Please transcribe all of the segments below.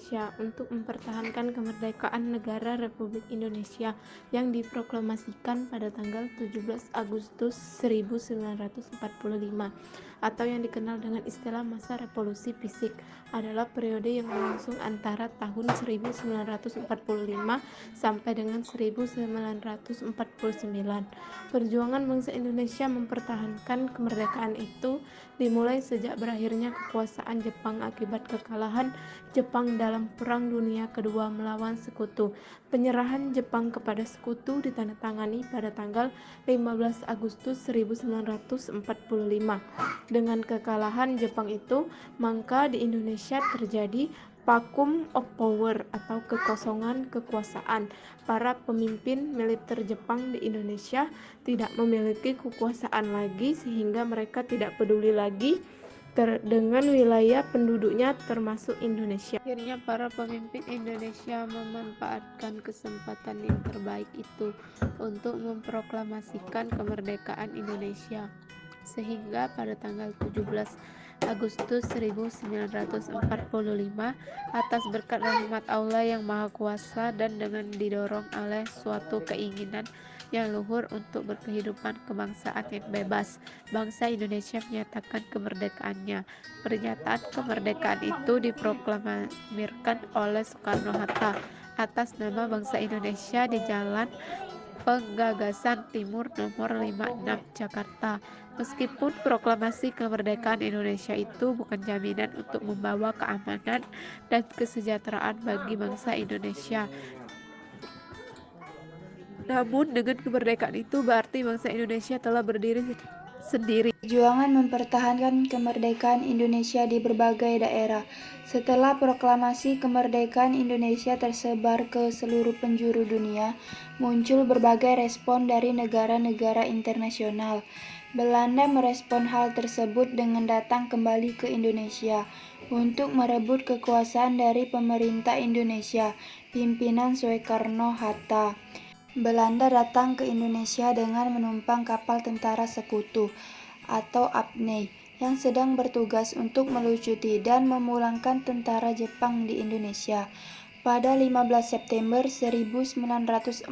Indonesia untuk mempertahankan kemerdekaan negara Republik Indonesia yang diproklamasikan pada tanggal 17 Agustus 1945 atau yang dikenal dengan istilah masa revolusi fisik adalah periode yang berlangsung antara tahun 1945 sampai dengan 1949. Perjuangan bangsa Indonesia mempertahankan kemerdekaan itu dimulai sejak berakhirnya kekuasaan Jepang akibat kekalahan Jepang dalam Perang Dunia Kedua melawan Sekutu. Penyerahan Jepang kepada Sekutu ditandatangani pada tanggal 15 Agustus 1945. Dengan kekalahan Jepang itu, maka di Indonesia terjadi vacuum of power atau kekosongan kekuasaan. Para pemimpin militer Jepang di Indonesia tidak memiliki kekuasaan lagi sehingga mereka tidak peduli lagi dengan wilayah penduduknya termasuk Indonesia. Akhirnya para pemimpin Indonesia memanfaatkan kesempatan yang terbaik itu untuk memproklamasikan kemerdekaan Indonesia. Sehingga pada tanggal 17 Agustus 1945 atas berkat rahmat Allah yang Maha Kuasa dan dengan didorong oleh suatu keinginan yang luhur untuk berkehidupan kebangsaan yang bebas, bangsa Indonesia menyatakan kemerdekaannya. Pernyataan kemerdekaan itu diproklamirkan oleh Soekarno-Hatta atas nama bangsa Indonesia di Jalan Penggagasan Timur nomor 56 Jakarta. Meskipun proklamasi kemerdekaan Indonesia itu bukan jaminan untuk membawa keamanan dan kesejahteraan bagi bangsa Indonesia, namun dengan kemerdekaan itu berarti bangsa Indonesia telah berdiri sendiri. Perjuangan mempertahankan kemerdekaan Indonesia di berbagai daerah. Setelah proklamasi kemerdekaan Indonesia tersebar ke seluruh penjuru dunia, muncul berbagai respon dari negara-negara internasional. Belanda merespon hal tersebut dengan datang kembali ke Indonesia untuk merebut kekuasaan dari pemerintah Indonesia, pimpinan Soekarno-Hatta. Belanda datang ke Indonesia dengan menumpang kapal tentara sekutu atau APNEI yang sedang bertugas untuk melucuti dan memulangkan tentara Jepang di Indonesia. Pada 15 September 1945,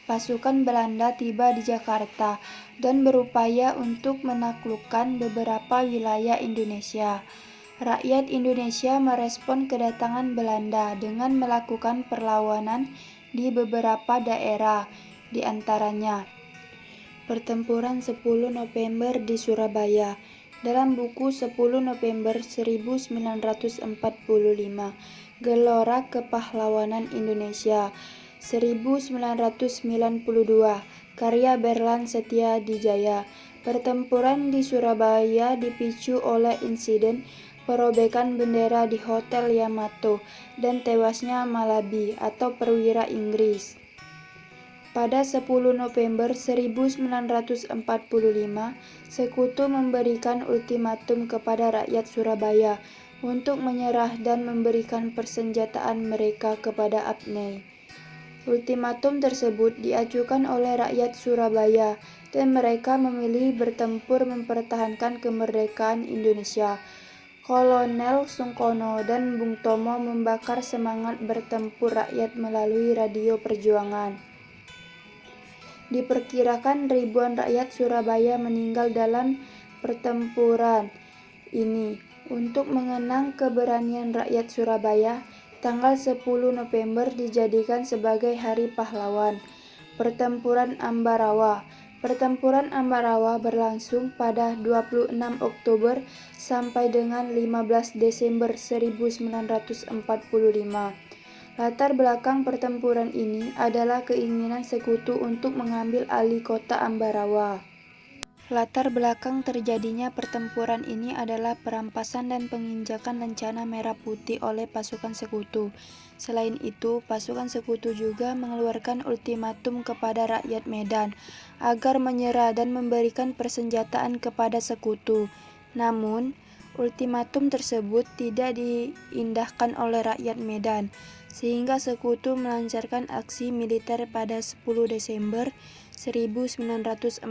pasukan Belanda tiba di Jakarta dan berupaya untuk menaklukkan beberapa wilayah Indonesia. Rakyat Indonesia merespon kedatangan Belanda dengan melakukan perlawanan di beberapa daerah, di antaranya Pertempuran 10 November di Surabaya. Dalam buku 10 November 1945, Gelora Kepahlawanan Indonesia 1992, karya Berlan Setia Dijaya. Pertempuran di Surabaya dipicu oleh insiden perobekan bendera di Hotel Yamato dan tewasnya Malabi atau perwira Inggris. Pada 10 November 1945, Sekutu memberikan ultimatum kepada rakyat Surabaya untuk menyerah dan memberikan persenjataan mereka kepada APNEI. Ultimatum tersebut diajukan oleh rakyat Surabaya dan mereka memilih bertempur mempertahankan kemerdekaan Indonesia. Kolonel Sungkono dan Bung Tomo membakar semangat bertempur rakyat melalui radio perjuangan. Diperkirakan ribuan rakyat Surabaya meninggal dalam pertempuran ini. Untuk mengenang keberanian rakyat Surabaya, tanggal 10 November dijadikan sebagai Hari Pahlawan. Pertempuran Ambarawa. Pertempuran Ambarawa berlangsung pada 26 Oktober sampai dengan 15 Desember 1945. Latar belakang pertempuran ini adalah keinginan Sekutu untuk mengambil alih kota Ambarawa. Latar belakang terjadinya pertempuran ini adalah perampasan dan penginjakan lencana Merah Putih oleh pasukan Sekutu. Selain itu, pasukan Sekutu juga mengeluarkan ultimatum kepada rakyat Medan agar menyerah dan memberikan persenjataan kepada Sekutu. Namun, ultimatum tersebut tidak diindahkan oleh rakyat Medan, sehingga Sekutu melancarkan aksi militer pada 10 Desember 1945.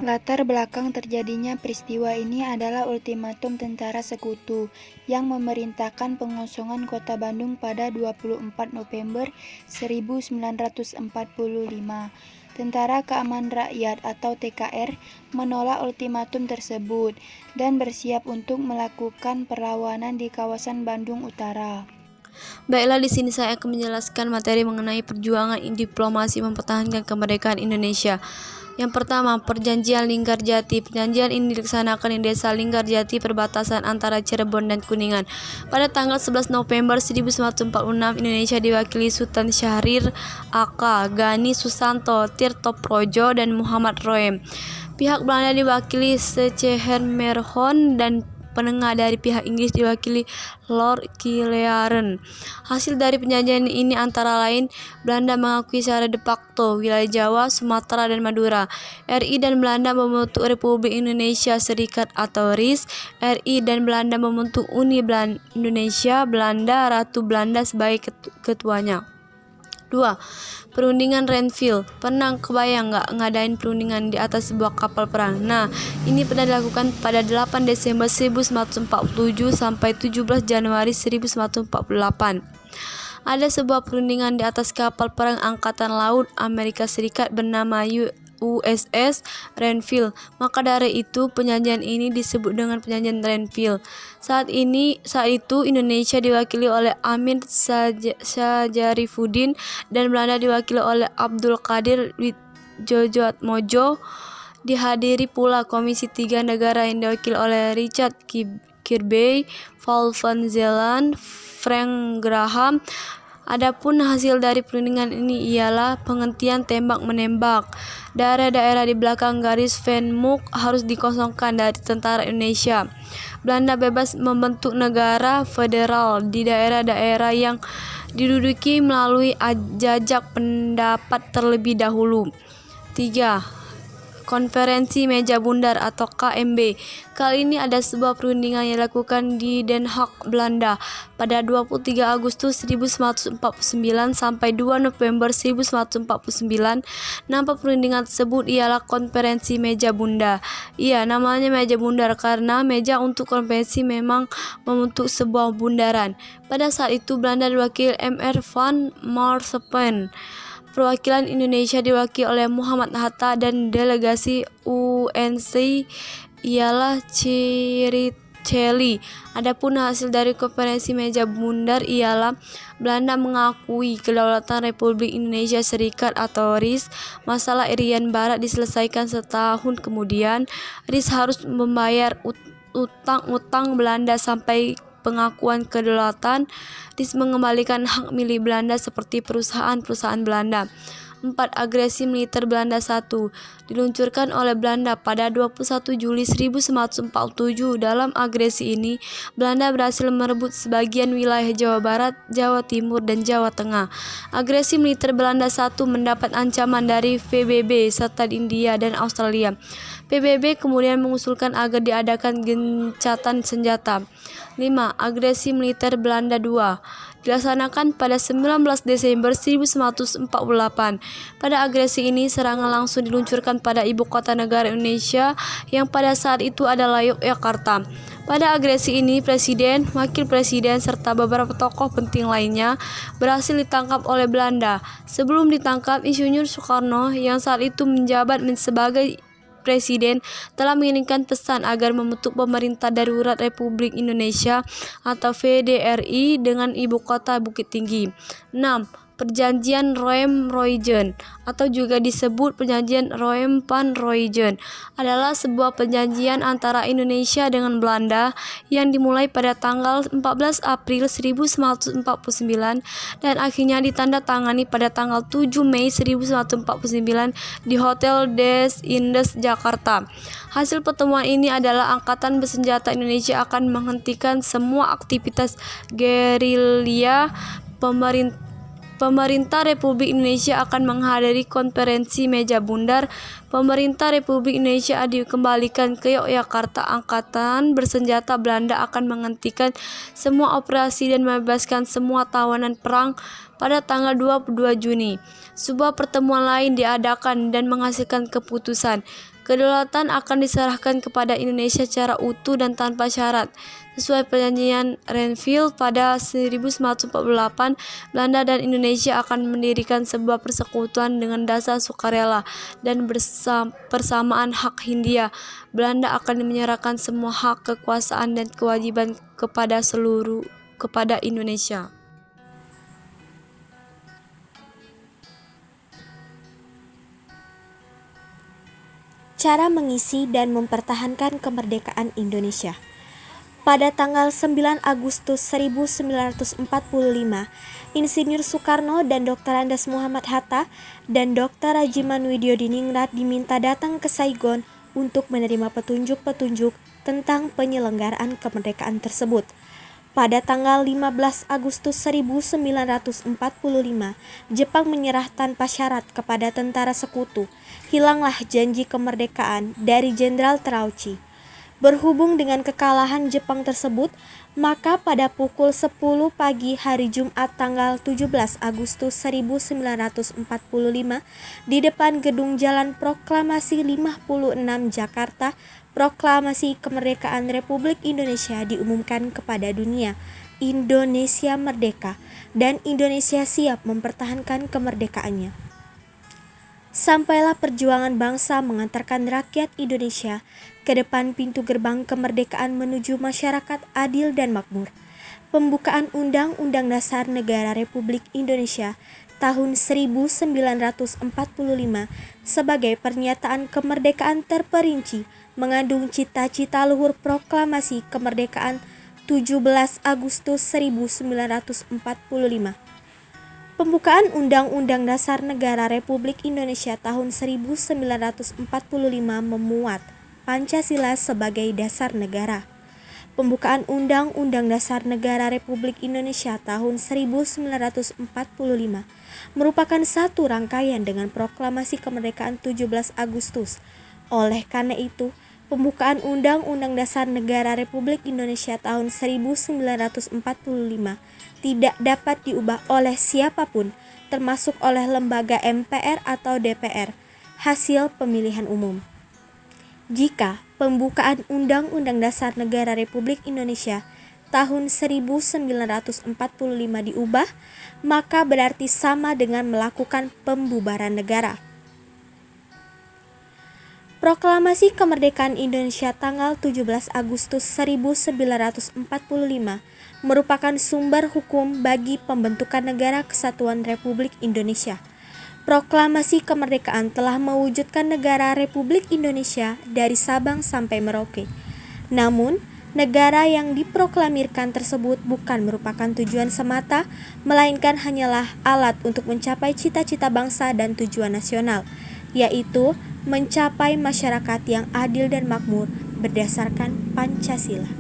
Latar belakang terjadinya peristiwa ini adalah ultimatum tentara sekutu yang memerintahkan pengosongan kota Bandung pada 24 November 1945. Tentara Keamanan Rakyat atau TKR menolak ultimatum tersebut dan bersiap untuk melakukan perlawanan di kawasan Bandung Utara. Baiklah, di sini saya akan menjelaskan materi mengenai perjuangan diplomasi mempertahankan kemerdekaan Indonesia. Yang pertama, Perjanjian Linggarjati. Perjanjian ini dilaksanakan di Desa Linggarjati, perbatasan antara Cirebon dan Kuningan. Pada tanggal 11 November 1946, Indonesia diwakili Sultan Syahrir, Aka, Gani Susanto, Tirto Projo, dan Muhammad Roem. Pihak Belanda diwakili Sechehermerhon dan penengah dari pihak Inggris diwakili Lord Killearn. Hasil dari perjanjian ini antara lain Belanda mengakui secara de facto wilayah Jawa, Sumatera, dan Madura. RI dan Belanda membentuk Republik Indonesia Serikat atau RIS. RI dan Belanda membentuk Uni Indonesia Belanda, Ratu Belanda sebagai ketuanya. 2. Perundingan Renville. Pernah kebayang nggak ngadain perundingan di atas sebuah kapal perang? Nah, ini pernah dilakukan pada 8 Desember 1947 sampai 17 Januari 1948. Ada sebuah perundingan di atas kapal perang Angkatan Laut Amerika Serikat bernama USS Renville. Maka dari itu perjanjian ini disebut dengan perjanjian Renville. Saat itu Indonesia diwakili oleh Amir Syajarifuddin dan Belanda diwakili oleh Abdul Qadir Widjojoatmojo. Dihadiri pula Komisi 3 negara yang diwakili oleh Richard Kirby, Paul van Zeeland, Frank Graham. Adapun hasil dari perundingan ini ialah penghentian tembak-menembak. Daerah-daerah di belakang garis Venmuk harus dikosongkan dari tentara Indonesia. Belanda bebas membentuk negara federal di daerah-daerah yang diduduki melalui jajak pendapat terlebih dahulu. 3. Konferensi Meja Bundar atau KMB. Kali ini ada sebuah perundingan yang dilakukan di Den Haag, Belanda pada 23 Agustus 1949 sampai 2 November 1949. Nama perundingan tersebut ialah Konferensi Meja Bundar. Iya, namanya Meja Bundar karena meja untuk konferensi memang membentuk sebuah bundaran. Pada saat itu Belanda diwakili Mr. van Marspen. Perwakilan Indonesia diwakili oleh Muhammad Hatta dan delegasi UNC ialah Chiricelli. Adapun hasil dari konferensi Meja Bundar ialah Belanda mengakui kedaulatan Republik Indonesia Serikat atau RIS. Masalah Irian Barat diselesaikan setahun kemudian. RIS harus membayar utang-utang Belanda sampai pengakuan kedaulatan. RIS mengembalikan hak milik Belanda seperti perusahaan-perusahaan Belanda. 4. Agresi militer Belanda 1. Diluncurkan oleh Belanda pada 21 Juli 1947. Dalam agresi ini, Belanda berhasil merebut sebagian wilayah Jawa Barat, Jawa Timur, dan Jawa Tengah. Agresi militer Belanda 1 mendapat ancaman dari PBB serta India dan Australia. PBB kemudian mengusulkan agar diadakan gencatan senjata. 5. Agresi militer Belanda 2. Dilaksanakan pada 19 Desember 1948. Pada agresi ini, serangan langsung diluncurkan pada ibu kota negara Indonesia yang pada saat itu adalah Yogyakarta. Pada agresi ini, presiden, wakil presiden, serta beberapa tokoh penting lainnya berhasil ditangkap oleh Belanda. Sebelum ditangkap, Insinyur Soekarno yang saat itu menjabat sebagai presiden telah mengirimkan pesan agar membentuk pemerintah darurat Republik Indonesia atau VDRI dengan ibu kota Bukit Tinggi. 6. Perjanjian Roem-Roygen atau juga disebut Perjanjian Roem-van Roygen adalah sebuah perjanjian antara Indonesia dengan Belanda yang dimulai pada tanggal 14 April 1949 dan akhirnya ditandatangani pada tanggal 7 Mei 1949 di Hotel des Indes, Jakarta. Hasil pertemuan ini adalah Angkatan Bersenjata Indonesia akan menghentikan semua aktivitas gerilya. Pemerintah Republik Indonesia akan menghadiri konferensi Meja Bundar. Pemerintah Republik Indonesia dikembalikan ke Yogyakarta. Angkatan Bersenjata Belanda akan menghentikan semua operasi dan membebaskan semua tawanan perang. pada tanggal 22 Juni. Sebuah pertemuan lain diadakan dan menghasilkan keputusan. Kedaulatan akan diserahkan kepada Indonesia secara utuh dan tanpa syarat. Sesuai perjanjian Renville pada 1948, Belanda dan Indonesia akan mendirikan sebuah persekutuan dengan dasar sukarela dan persamaan hak Hindia. Belanda akan menyerahkan semua hak, kekuasaan, dan kewajiban kepada Indonesia. Cara mengisi dan mempertahankan kemerdekaan Indonesia. Pada tanggal 9 Agustus 1945, Insinyur Soekarno dan Dr. Andes Muhammad Hatta dan Dr. Rajiman Widyodiningrat diminta datang ke Saigon untuk menerima petunjuk-petunjuk tentang penyelenggaraan kemerdekaan tersebut. Pada tanggal 15 Agustus 1945, Jepang menyerah tanpa syarat kepada tentara sekutu. Hilanglah janji kemerdekaan dari Jenderal Terauchi. Berhubung dengan kekalahan Jepang tersebut, maka pada pukul 10 pagi hari Jumat tanggal 17 Agustus 1945 di depan Gedung Jalan Proklamasi 56 Jakarta, Proklamasi Kemerdekaan Republik Indonesia diumumkan kepada dunia. Indonesia merdeka dan Indonesia siap mempertahankan kemerdekaannya. Sampailah perjuangan bangsa mengantarkan rakyat Indonesia ke depan pintu gerbang kemerdekaan menuju masyarakat adil dan makmur. Pembukaan Undang-Undang Dasar Negara Republik Indonesia tahun 1945 sebagai pernyataan kemerdekaan terperinci mengandung cita-cita luhur proklamasi kemerdekaan 17 Agustus 1945. Pembukaan Undang-Undang Dasar Negara Republik Indonesia tahun 1945 memuat Pancasila sebagai dasar negara. Pembukaan Undang-Undang Dasar Negara Republik Indonesia tahun 1945 merupakan satu rangkaian dengan proklamasi kemerdekaan 17 Agustus. Oleh karena itu, pembukaan Undang-Undang Dasar Negara Republik Indonesia tahun 1945 tidak dapat diubah oleh siapapun, termasuk oleh lembaga MPR atau DPR, hasil pemilihan umum. Jika pembukaan Undang-Undang Dasar Negara Republik Indonesia tahun 1945 diubah, maka berarti sama dengan melakukan pembubaran negara. Proklamasi Kemerdekaan Indonesia tanggal 17 Agustus 1945 merupakan sumber hukum bagi pembentukan Negara Kesatuan Republik Indonesia. Proklamasi kemerdekaan telah mewujudkan negara Republik Indonesia dari Sabang sampai Merauke. Namun, negara yang diproklamirkan tersebut bukan merupakan tujuan semata, melainkan hanyalah alat untuk mencapai cita-cita bangsa dan tujuan nasional, yaitu mencapai masyarakat yang adil dan makmur berdasarkan Pancasila.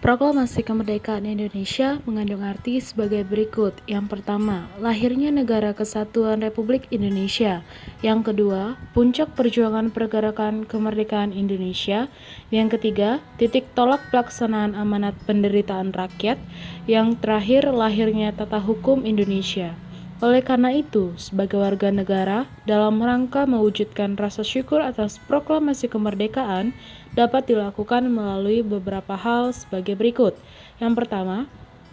Proklamasi Kemerdekaan Indonesia mengandung arti sebagai berikut. Yang pertama, lahirnya Negara Kesatuan Republik Indonesia. Yang kedua, puncak perjuangan pergerakan kemerdekaan Indonesia. Yang ketiga, titik tolak pelaksanaan amanat penderitaan rakyat. Yang terakhir, lahirnya tata hukum Indonesia. Oleh karena itu, sebagai warga negara, dalam rangka mewujudkan rasa syukur atas proklamasi kemerdekaan dapat dilakukan melalui beberapa hal sebagai berikut. Yang pertama,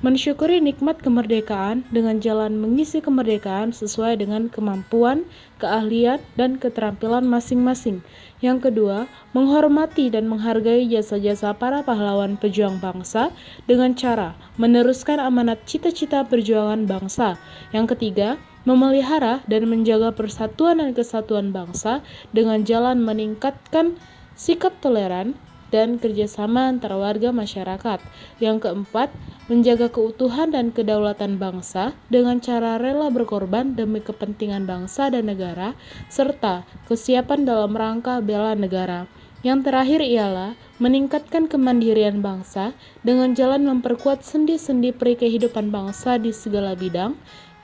mensyukuri nikmat kemerdekaan dengan jalan mengisi kemerdekaan sesuai dengan kemampuan, keahlian, dan keterampilan masing-masing. Yang kedua, menghormati dan menghargai jasa-jasa para pahlawan pejuang bangsa dengan cara meneruskan amanat cita-cita perjuangan bangsa. Yang ketiga, memelihara dan menjaga persatuan dan kesatuan bangsa dengan jalan meningkatkan sikap toleran dan kerjasama antara warga masyarakat. Yang keempat, menjaga keutuhan dan kedaulatan bangsa dengan cara rela berkorban demi kepentingan bangsa dan negara, serta kesiapan dalam rangka bela negara. Yang terakhir ialah meningkatkan kemandirian bangsa dengan jalan memperkuat sendi-sendi peri kehidupan bangsa di segala bidang.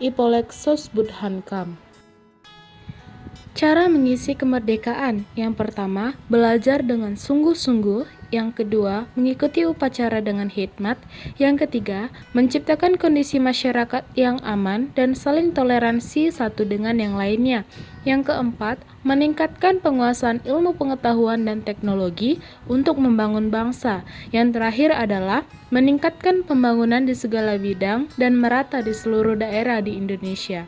Ipolek Sosbudhankam. Cara mengisi kemerdekaan. Yang pertama, belajar dengan sungguh-sungguh. Yang kedua, mengikuti upacara dengan hikmat. Yang ketiga, menciptakan kondisi masyarakat yang aman dan saling toleransi satu dengan yang lainnya. Yang keempat, meningkatkan penguasaan ilmu pengetahuan dan teknologi untuk membangun bangsa. Yang terakhir adalah meningkatkan pembangunan di segala bidang dan merata di seluruh daerah di Indonesia.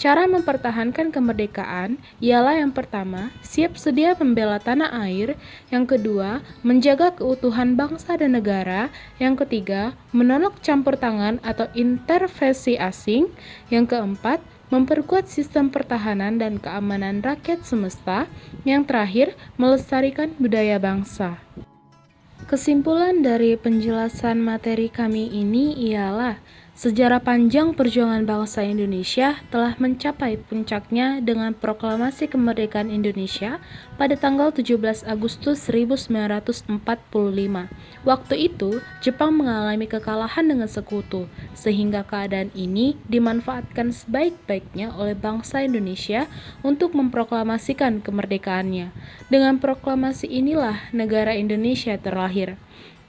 Cara mempertahankan kemerdekaan ialah yang pertama, siap sedia membela tanah air, yang kedua, menjaga keutuhan bangsa dan negara, yang ketiga, menolak campur tangan atau intervensi asing, yang keempat, memperkuat sistem pertahanan dan keamanan rakyat semesta, yang terakhir, melestarikan budaya bangsa. Kesimpulan dari penjelasan materi kami ini ialah sejarah panjang perjuangan bangsa Indonesia telah mencapai puncaknya dengan proklamasi kemerdekaan Indonesia pada tanggal 17 Agustus 1945. Waktu itu, Jepang mengalami kekalahan dengan sekutu, sehingga keadaan ini dimanfaatkan sebaik-baiknya oleh bangsa Indonesia untuk memproklamasikan kemerdekaannya. Dengan proklamasi inilah negara Indonesia terlahir.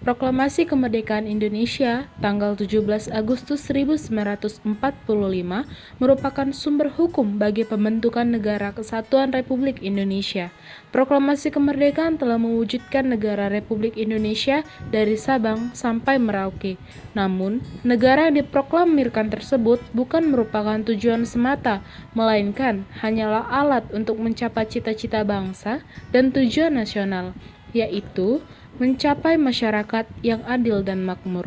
Proklamasi Kemerdekaan Indonesia tanggal 17 Agustus 1945 merupakan sumber hukum bagi pembentukan Negara Kesatuan Republik Indonesia. Proklamasi kemerdekaan telah mewujudkan negara Republik Indonesia dari Sabang sampai Merauke. Namun, negara yang diproklamirkan tersebut bukan merupakan tujuan semata, melainkan hanyalah alat untuk mencapai cita-cita bangsa dan tujuan nasional, yaitu mencapai masyarakat yang adil dan makmur.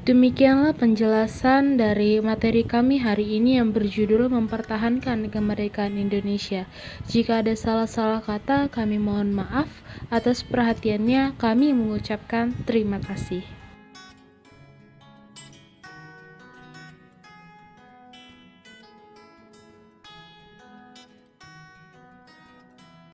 Demikianlah penjelasan dari materi kami hari ini yang berjudul Mempertahankan Kemerdekaan Indonesia. Jika ada salah-salah kata, kami mohon maaf. Atas perhatiannya, kami mengucapkan terima kasih.